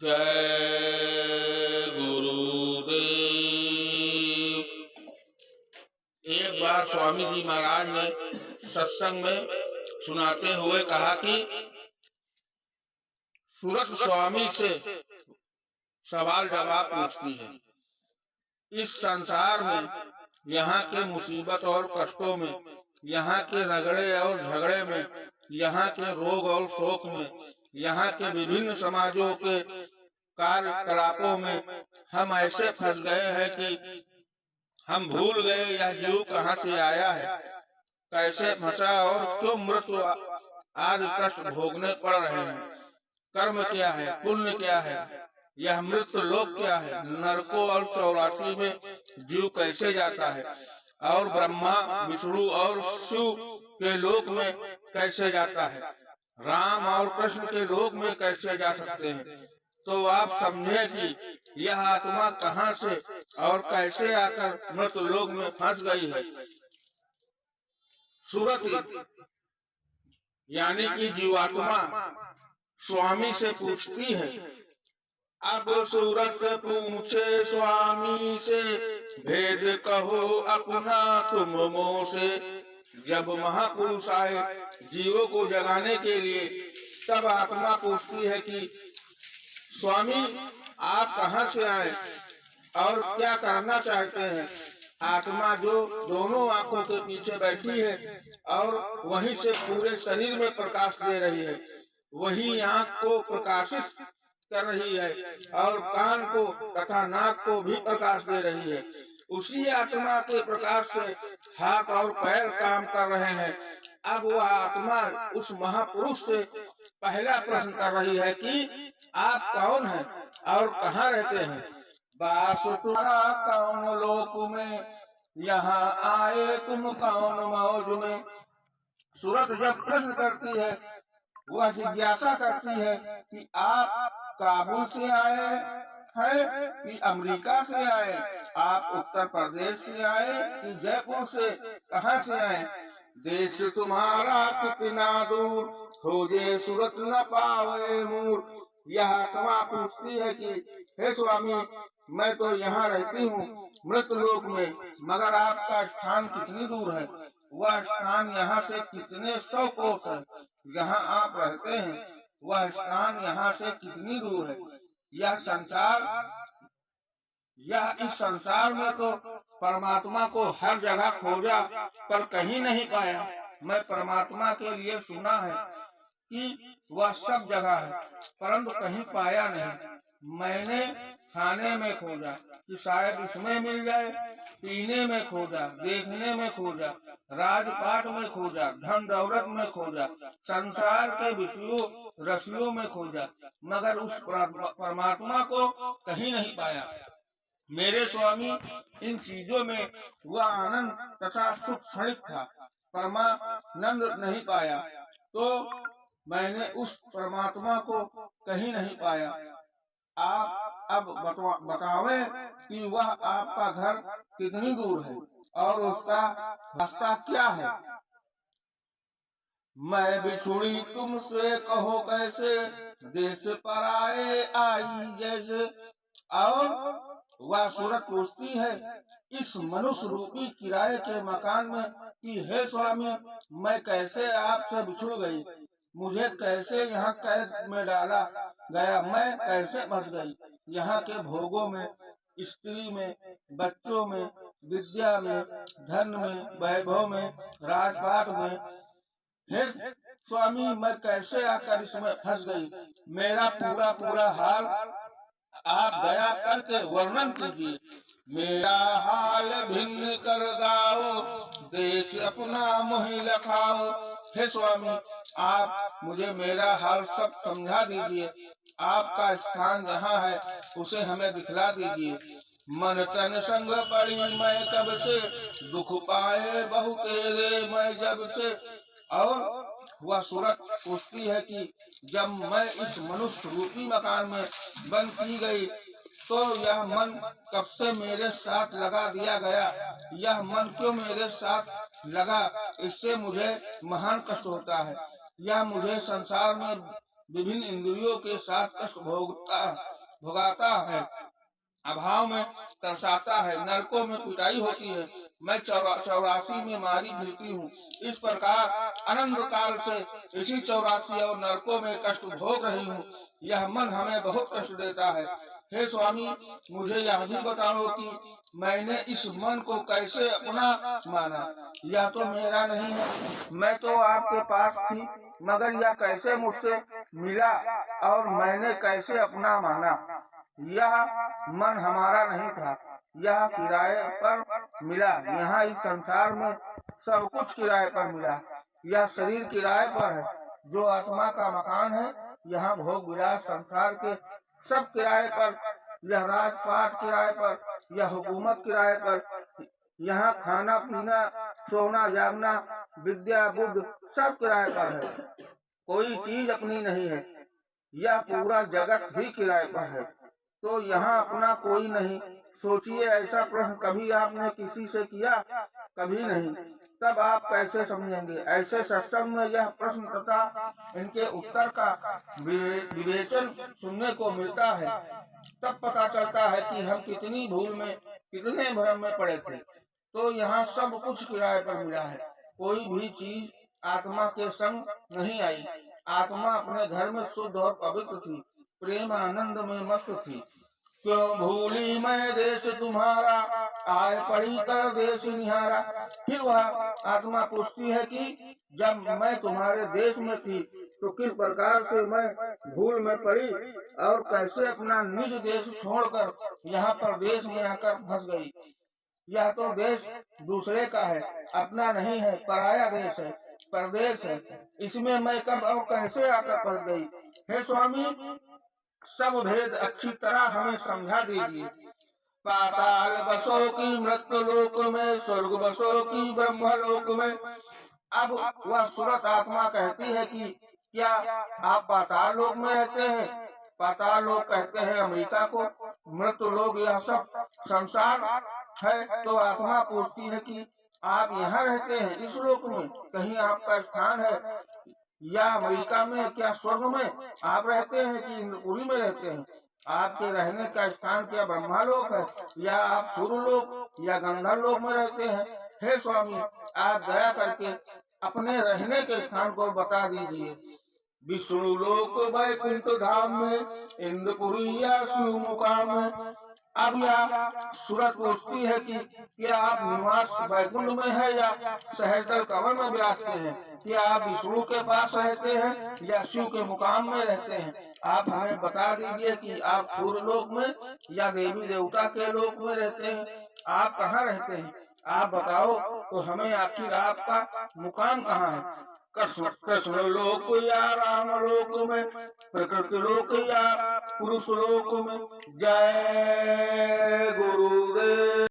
जय गुरुदेव। एक बार स्वामी जी महाराज ने सत्संग में सुनाते हुए कहा कि सूरत स्वामी से सवाल जवाब पूछती है। इस संसार में यहाँ के मुसीबत और कष्टों में, यहाँ के रगड़े और झगड़े में, यहाँ के रोग और शोक में, यहाँ के विभिन्न समाजों के कार्यकलापों में हम ऐसे फंस गए हैं कि हम भूल गए यह जीव कहाँ से आया है, कैसे फंसा और क्यों मृत्यु आदि कष्ट भोगने पड़ रहे हैं। कर्म क्या है, पुण्य क्या है, यह मृत्यु लोक क्या है, नरकों और 84 में जीव कैसे जाता है, और ब्रह्मा विष्णु और शिव के लोक में कैसे जाता है, राम और कृष्ण के लोक में कैसे जा सकते हैं। तो आप समझे कि यह आत्मा कहाँ से और कैसे आकर मृत्यु लोक में फंस गई है। सूरत यानी कि जीवात्मा स्वामी से पूछती है। अब सूरत पूछे स्वामी से, भेद कहो अपना तुम मोह से। जब महापुरुष आए जीवों को जगाने के लिए, तब आत्मा पूछती है कि स्वामी आप कहाँ से आए और क्या करना चाहते हैं। आत्मा जो दोनों आंखों के पीछे बैठी है और वहीं से पूरे शरीर में प्रकाश दे रही है, वही आंख को प्रकाशित कर रही है और कान को तथा नाक को भी प्रकाश दे रही है। उसी आत्मा के प्रकाश से हाथ और पैर काम कर रहे हैं। अब वह आत्मा उस महापुरुष से पहला प्रश्न कर रही है कि आप कौन हैं और कहाँ रहते हैं। बास तुम्हारा कौन लोक में, यहाँ आए तुम कौन मौज में। सूरत जब प्रश्न करती है, वह जिज्ञासा करती है कि आप काबुल से आए हैं कि अमेरिका से आए, आप उत्तर प्रदेश से आए कि जयपुर से, कहाँ से आए। देश तुम्हारा कितना दूर, खोजे सूरत न पावे मूर। यह आत्मा पूछती है कि हे स्वामी, मैं तो यहाँ रहती हूँ मृतलोक में, मगर आपका स्थान कितनी दूर है। वह स्थान यहाँ से कितने 100 कोस है। जहाँ आप रहते हैं वह स्थान यहाँ से कितनी दूर है। इस संसार में तो परमात्मा को हर जगह खोजा पर कहीं नहीं पाया। मैं परमात्मा के लिए सुना है कि वह सब जगह है, परंतु कहीं पाया नहीं। मैंने खाने में खोजा कि शायद इसमें मिल जाए, पीने में खोजा, देखने में खोजा, राजपाट में खोजा, धन दौलत में खोजा, संसार के विषयों रसियों में खोजा, मगर उस परमात्मा को कहीं नहीं पाया। मेरे स्वामी, इन चीजों में वह आनंद तथा सुख क्षणिक था, परमानंद नहीं पाया। तो मैंने उस परमात्मा को कहीं नहीं पाया। आप अब बतावें कि वह आपका घर कितनी दूर है और उसका रास्ता क्या है। मैं बिछुड़ी तुमसे कहो कैसे, देश पर आए आई जैसे। और वह सूरत पूछती है इस मनुष्य रूपी किराए के मकान में कि हे स्वामी, मैं कैसे आपसे बिछुड़ गई, मुझे कैसे यहाँ कैद में डाला गया, मैं कैसे फंस गई। यहाँ के भोगों में, स्त्री में, बच्चों में, विद्या में, धन में, वैभव में, राजपाट में, हे स्वामी मैं कैसे आकर इसमें फंस गई। मेरा पूरा हाल आप दया करके वर्णन कीजिए। मेरा हाल भिन्न कर गाओ, देश अपना मोहि लखाओ। हे स्वामी, आप मुझे मेरा हाल सब समझा दीजिए। आपका स्थान जहाँ है उसे हमें दिखला दीजिए। मन तन संग पड़ी मैं कब से, दुख पाए बहु तेरे मैं जब से। और वह सूरत पूछती है कि जब मैं इस मनुष्य रूपी मकान में बंद की गई, तो यह मन कब से मेरे साथ लगा दिया गया। यह मन क्यों मेरे साथ लगा, इससे मुझे महान कष्ट होता है। यह मुझे संसार में विभिन्न इंद्रियों के साथ कष्ट भोगाता है, अभाव में तरसाता है, नरकों में पिटाई होती है। मैं 84 में मारी फिरती हूँ। इस प्रकार अनंत काल से इसी 84 और नरकों में कष्ट भोग रही हूँ। यह मन हमें बहुत कष्ट देता है। हे स्वामी, मुझे यह भी बताओ कि मैंने इस मन को कैसे अपना माना। यह तो मेरा नहीं है, मैं तो आपके पास थी, मगर यह कैसे मुझसे मिला और मैंने कैसे अपना माना। यह मन हमारा नहीं था, यह किराए पर मिला। यहाँ इस संसार में सब कुछ किराए पर मिला। यह शरीर किराए पर है, जो आत्मा का मकान है। यहाँ भोग विलास संसार के सब किराए पर, यह राजपाट किराए पर, यह हुकूमत किराए पर, यहाँ खाना पीना, सोना जागना, विद्या बुद्ध सब किराए पर है। कोई चीज अपनी नहीं है। यह पूरा जगत ही किराए पर है, तो यहाँ अपना कोई नहीं। सोचिए, ऐसा प्रश्न कभी आपने किसी से किया? कभी नहीं। तब आप कैसे समझेंगे? ऐसे सत्संग में यह प्रश्न तथा इनके उत्तर का विवेचन सुनने को मिलता है। तब पता चलता है कि हम कितनी भूल में, कितने भ्रम में पड़े थे। तो यहाँ सब कुछ किराए पर मिला है। कोई भी चीज आत्मा के संग नहीं आई। आत्मा अपने घर में शुद्ध और पवित्र थी, प्रेम आनंद में मस्त थी। क्यों भूली मैं देश तुम्हारा, आए पड़ी कर देश निहारा। फिर वह आत्मा पूछती है कि जब मैं तुम्हारे देश में थी तो किस प्रकार से मैं भूल में पड़ी और कैसे अपना निज देश छोड़कर यहाँ पर देश में आकर फंस गई। यह तो देश दूसरे का है, अपना नहीं है, पराया देश है, परदेश है। इसमें मैं कब और कैसे आकर फंस गई। हे स्वामी, सब भेद अच्छी तरह हमें समझा दीजिए। पाताल बसो की मृत्यु लोक में, स्वर्ग बसो की ब्रह्म लोक में। अब वह सूरत आत्मा कहती है कि क्या आप पाताल लोक में रहते हैं? पाताल लोक कहते हैं अमेरिका को, मृत्यु लोक यह सब संसार है। तो आत्मा पूछती है कि आप यहाँ रहते हैं इस लोक में, कहीं आपका स्थान है या अमेरिका में, क्या स्वर्ग में आप रहते हैं कि इंद्रपुरी में रहते हैं? आपके रहने का स्थान क्या ब्रह्मालोक है या आप सूर्यलोक या गंधर्वलोक में रहते हैं? हे स्वामी, आप दया करके अपने रहने के स्थान को बता दीजिए। विष्णु लोक वैकुंठ धाम में, इंद्रपुरी या शिव मुकाम में। अब यह सूरत पूछती है कि क्या आप निवास वैकुंठ में है या सहस्त्र कमल में विराजते हैं? क्या आप विष्णु के पास रहते हैं या शिव के मुकाम में रहते हैं? आप हमें बता दीजिए कि आप सूर्य लोक में या देवी देवता के लोक में रहते हैं। आप कहाँ रहते हैं? आप बताओ तो हमें आखिर आपका मुकाम कहाँ है। कृष्ण लोक या राम लोक में, प्रकृति लोक या पुरुष लोक में। जय गुरुदेव।